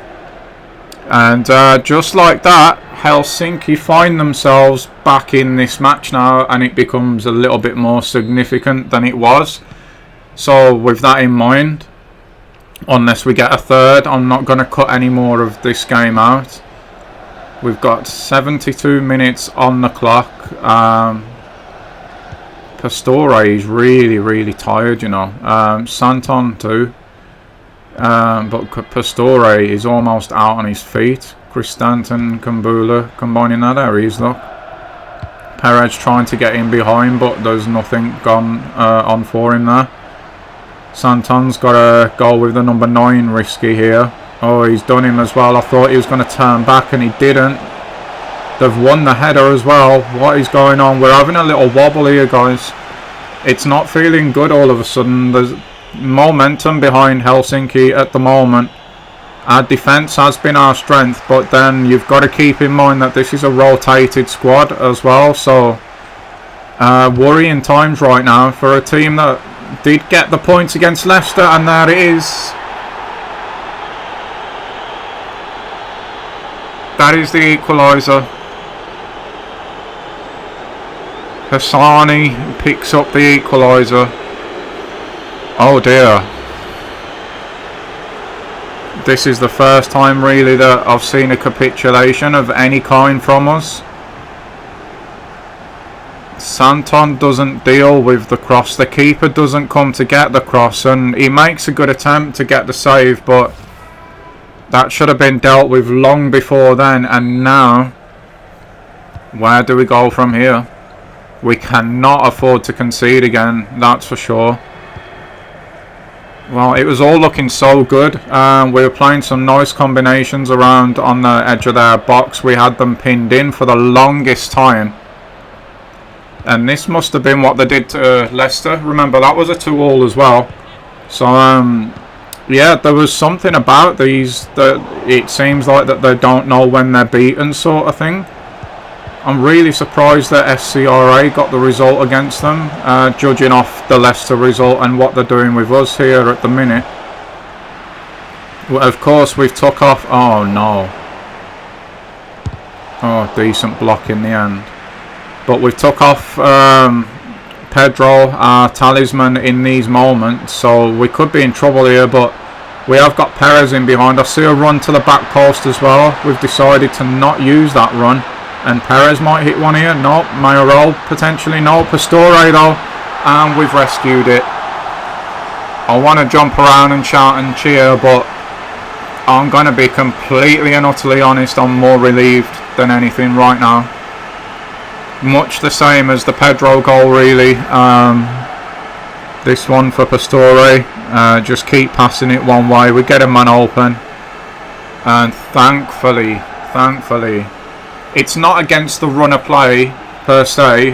And just like that, Helsinki find themselves back in this match now, and it becomes a little bit more significant than it was. So with that in mind, unless we get a third, I'm not going to cut any more of this game out. We've got 72 minutes on the clock. Pastore is really, really tired, you know. Santon too. But Pastore is almost out on his feet. Cristante and Kumbula combining that areas, look. Perez trying to get in behind, but there's nothing gone on for him there. Santon's got to go with the number 9 risky here. Oh, he's done him as well. I thought he was going to turn back and he didn't. They've won the header as well. What is going on? We're having a little wobble here, guys. It's not feeling good all of a sudden. There's momentum behind Helsinki at the moment. Our defence has been our strength, but then you've got to keep in mind that this is a rotated squad as well, so worrying times right now for a team that did get the points against Leicester, and there it is. That is the equaliser. Hassani picks up the equaliser. Oh dear. This is the first time really that I've seen a capitulation of any kind from us. Santon doesn't deal with the cross. The keeper doesn't come to get the cross, and he makes a good attempt to get the save, but that should have been dealt with long before then. And now, where do we go from here? We cannot afford to concede again, that's for sure. Well, it was all looking so good. We were playing some nice combinations around on the edge of their box. We had them pinned in for the longest time. And this must have been what they did to Leicester. Remember, that was a 2-2 as well. So, yeah, there was something about these that it seems like that they don't know when they're beaten, sort of thing. I'm really surprised that SCRA got the result against them, judging off the Leicester result and what they're doing with us here at the minute. Well, of course, we've took off... Oh, no. Oh, decent block in the end. But we've took off Pedro, our talisman, in these moments, so we could be in trouble here, but we have got Perez in behind. I see a run to the back post as well. We've decided to not use that run. And Perez might hit one here. No, Mayoral potentially. No, Pastore though. And we've rescued it. I want to jump around and shout and cheer, but I'm going to be completely and utterly honest. I'm more relieved than anything right now. Much the same as the Pedro goal, really. This one for Pastore. Just keep passing it one way. We get a man open. And thankfully, it's not against the run of play per se.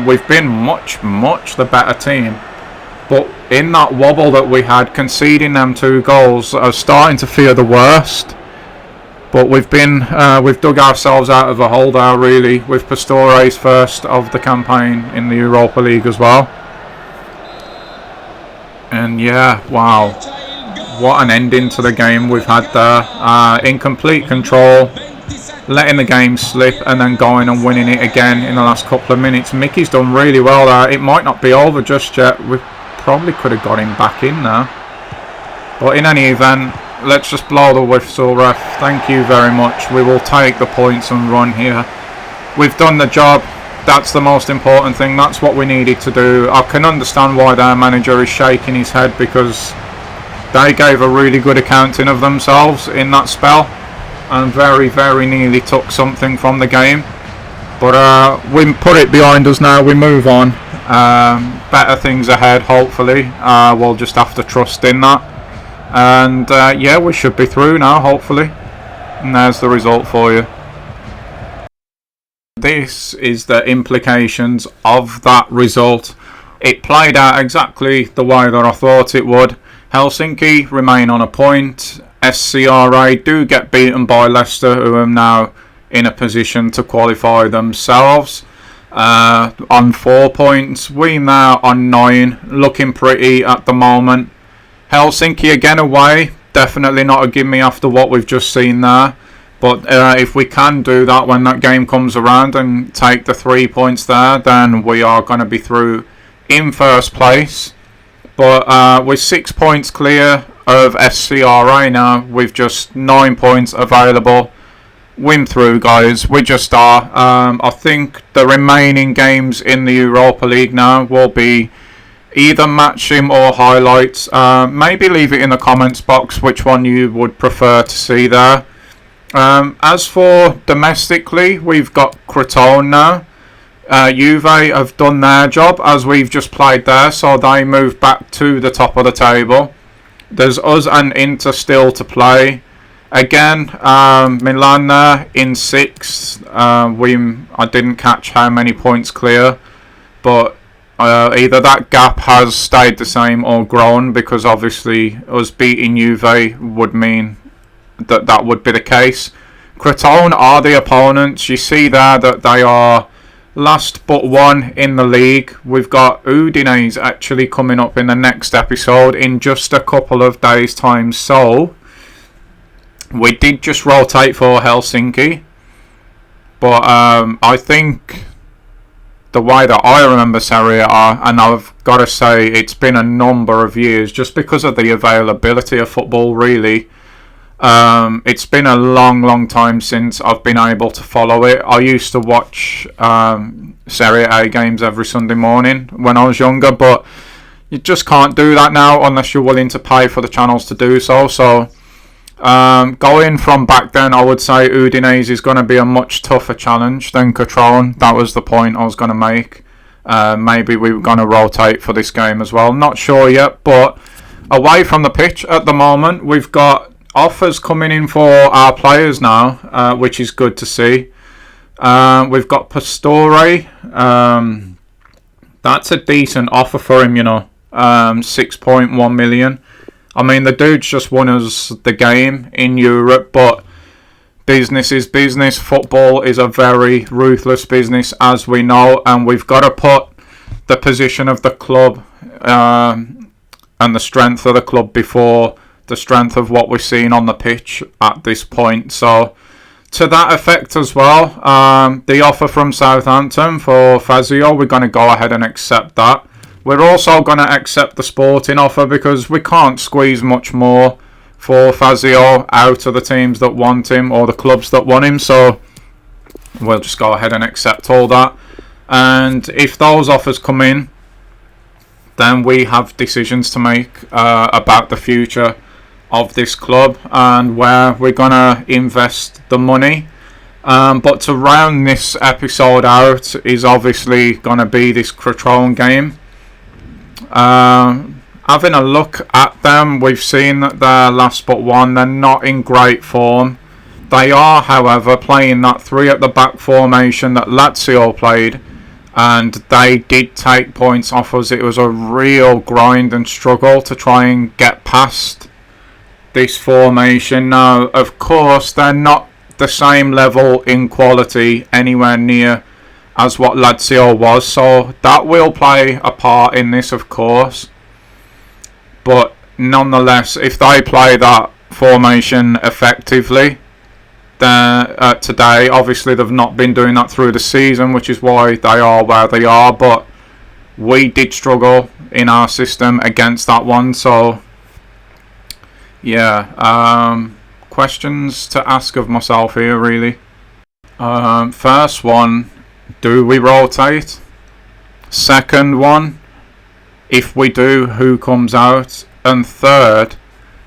We've been much the better team, but in that wobble that we had, conceding them 2 goals, I was starting to fear the worst. But we've dug ourselves out of a hole there, really, with Pastore's first of the campaign in the Europa League as well. And yeah, wow, what an ending to the game we've had there. In complete control, letting the game slip and then going and winning it again in the last couple of minutes. Mickey's done really well there. It might not be over just yet. We probably could have got him back in there. But in any event, let's just blow the whistle, ref. Thank you very much. We will take the points and run here. We've done the job. That's the most important thing. That's what we needed to do. I can understand why their manager is shaking his head, because they gave a really good accounting of themselves in that spell. And very nearly took something from the game, but we put it behind us now. We move on. Better things ahead, hopefully. We'll just have to trust in that, and yeah, we should be through now, hopefully. And there's the result for you. This is the implications of that result. It played out exactly the way that I thought it would. Helsinki remain on a point. SCRA do get beaten by Leicester, who are now in a position to qualify themselves on 4 points. We now on 9, looking pretty at the moment. Helsinki again away, definitely not a gimme after what we've just seen there. But if we can do that when that game comes around and take the 3 points there, then we are going to be through in first place. But we're 6 points clear of SCRA now, with just 9 points available. Win through, guys. We just are. I think the remaining games in the Europa League now will be either match sim or highlights. Maybe leave it in the comments box which one you would prefer to see there. As for domestically, we've got Crotone now. Juve have done their job as we've just played there, so they move back to the top of the table. There's us and Inter still to play. Again, Milan there in 6th. I didn't catch how many points clear, but either that gap has stayed the same or grown, because obviously us beating Juve would mean that would be the case. Crotone are the opponents. You see there that they are last but one in the league. We've got Udinese actually coming up in the next episode in just a couple of days' time. So we did just rotate for Helsinki, but I think the way that I remember Serie A, and I've got to say it's been a number of years, just because of the availability of football, really. It's been a long time since I've been able to follow it. I used to watch Serie A games every Sunday morning when I was younger, but you just can't do that now unless you're willing to pay for the channels to do so. So going from back then, I would say Udinese is going to be a much tougher challenge than Crotone. That was the point I was going to make. Maybe we were going to rotate for this game as well. Not sure yet, but away from the pitch at the moment, we've got offers coming in for our players now, which is good to see. We've got Pastore. That's a decent offer for him, 6.1 million. I mean, the dude's just won us the game in Europe, but business is business. Football is a very ruthless business, as we know, and we've got to put the position of the club and the strength of the club before the strength of what we're seeing on the pitch at this point. So, to that effect as well, the offer from Southampton for Fazio, we're going to go ahead and accept that. We're also going to accept the Sporting offer because we can't squeeze much more for Fazio out of the teams that want him or the clubs that want him. So we'll just go ahead and accept all that. And if those offers come in, then we have decisions to make about the future of this club and where we're going to invest the money. But to round this episode out is obviously going to be this CROTONE game. Having a look at them, we've seen that their last but one, they're not in great form. They are, however, playing that 3 at the back formation that Lazio played, and they did take points off us. It was a real grind and struggle to try and get past this formation. Now, of course, they're not the same level in quality anywhere near as what Lazio was, so that will play a part in this, of course. But nonetheless, if they play that formation effectively, then today, obviously they've not been doing that through the season, which is why they are where they are. But we did struggle in our system against that one, so yeah. Questions to ask of myself here, really. First one, do we rotate? Second one, if we do, who comes out? And third,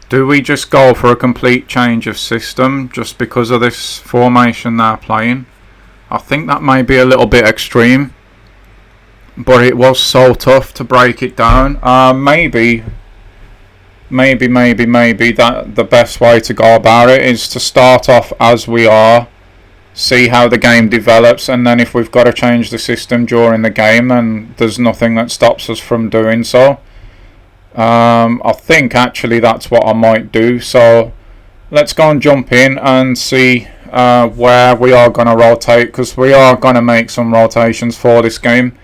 do we just go for a complete change of system just because of this formation they're playing? I think that may be a little bit extreme, but it was so tough to break it down. Maybe that the best way to go about it is to start off as we are, see how the game develops, and then if we've got to change the system during the game, then there's nothing that stops us from doing so. I think actually that's what I might do. So let's go and jump in and see where we are going to rotate, because we are going to make some rotations for this game.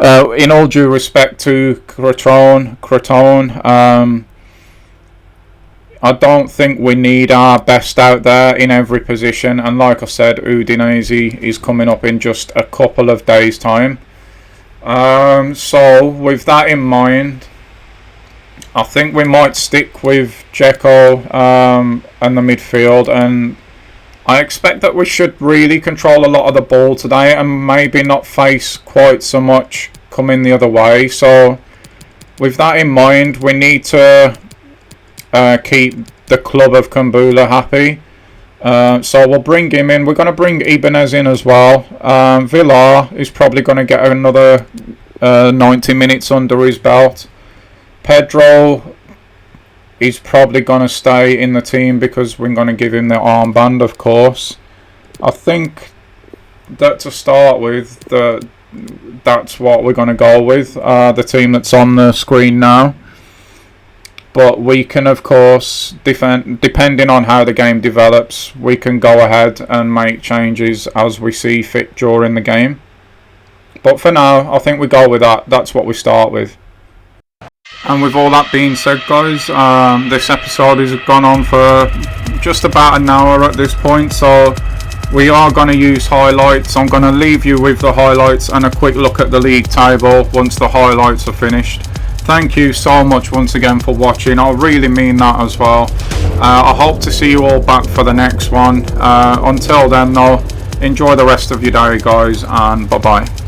In all due respect to CROTONE, I don't think we need our best out there in every position, and like I said, Udinese is coming up in just a couple of days' time. So with that in mind, I think we might stick with Dzeko and the midfield, and I expect that we should really control a lot of the ball today and maybe not face quite so much coming the other way. So with that in mind, we need to keep the club of Kumbula happy. So we'll bring him in. We're going to bring Ibanez in as well. Villar is probably going to get another 90 minutes under his belt. Pedro is probably going to stay in the team because we're going to give him the armband, of course. I think that to start with, that's what we're going to go with, the team that's on the screen now. But we can, of course, depending on how the game develops, we can go ahead and make changes as we see fit during the game. But for now, I think we go with that. That's what we start with. And with all that being said, guys, this episode has gone on for just about an hour at this point, so we are going to use highlights. I'm going to leave you with the highlights and a quick look at the league table once the highlights are finished. Thank you so much once again for watching. I really mean that as well. I hope to see you all back for the next one. Until then though, enjoy the rest of your day, guys, and bye bye.